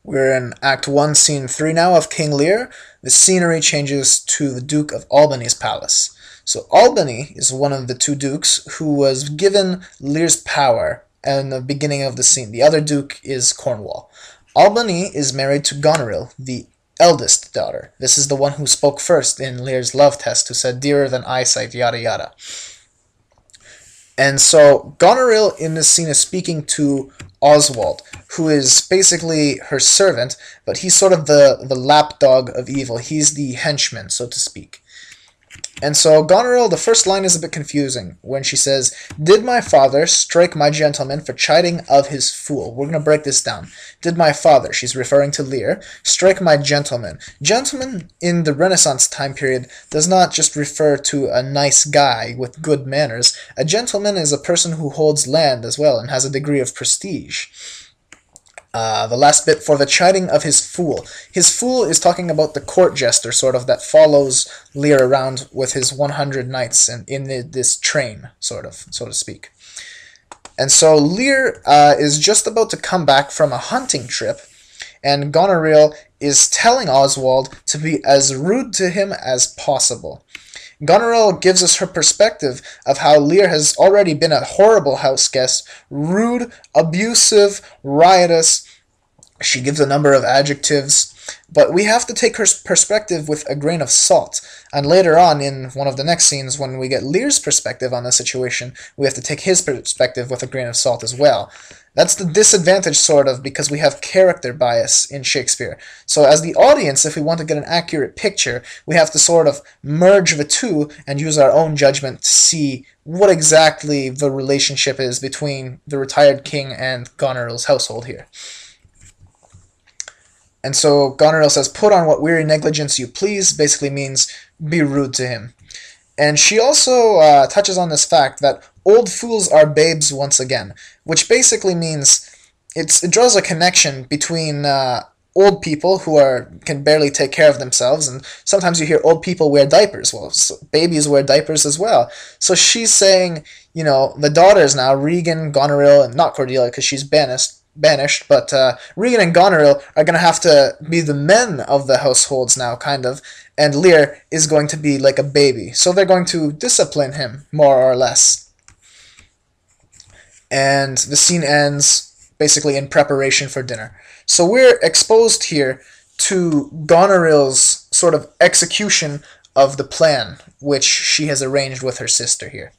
We're in Act 1, Scene 3 now of King Lear. The scenery changes to the Duke of Albany's palace. So Albany is one of the two dukes who was given Lear's power in the beginning of the scene. The other duke is Cornwall. Albany is married to Goneril, the eldest daughter. This is the one who spoke first in Lear's love test, who said, "Dearer than eyesight, yada yada." And so Goneril in this scene is speaking to Oswald, who is basically her servant, but he's sort of the lapdog of evil. He's the henchman, so to speak. And so Goneril, the first line is a bit confusing when she says, "Did my father strike my gentleman for chiding of his fool?" We're going to break this down. Did my father, she's referring to Lear, strike my gentleman? Gentleman in the Renaissance time period does not just refer to a nice guy with good manners. A gentleman is a person who holds land as well and has a degree of prestige. The last bit, for the chiding of his fool. His fool is talking about the court jester, sort of, that follows Lear around with his 100 knights and in this train, sort of, so to speak. And so Lear is just about to come back from a hunting trip, and Goneril is telling Oswald to be as rude to him as possible. Goneril gives us her perspective of how Lear has already been a horrible house guest, rude, abusive, riotous. She gives a number of adjectives, but we have to take her perspective with a grain of salt. And later on, in one of the next scenes, when we get Lear's perspective on the situation, we have to take his perspective with a grain of salt as well. That's the disadvantage, sort of, because we have character bias in Shakespeare. So as the audience, if we want to get an accurate picture, we have to sort of merge the two and use our own judgment to see what exactly the relationship is between the retired king and Goneril's household here. And so Goneril says, "Put on what weary negligence you please," basically means be rude to him. And she also touches on this fact that old fools are babes once again, which basically means it draws a connection between old people who can barely take care of themselves, and sometimes you hear old people wear diapers. Well, babies wear diapers as well. So she's saying, you know, the daughters now, Regan, Goneril, and not Cordelia because she's banished, but Regan and Goneril are going to have to be the men of the households now, kind of, and Lear is going to be like a baby. So they're going to discipline him, more or less. And the scene ends basically in preparation for dinner. So we're exposed here to Goneril's sort of execution of the plan, which she has arranged with her sister here.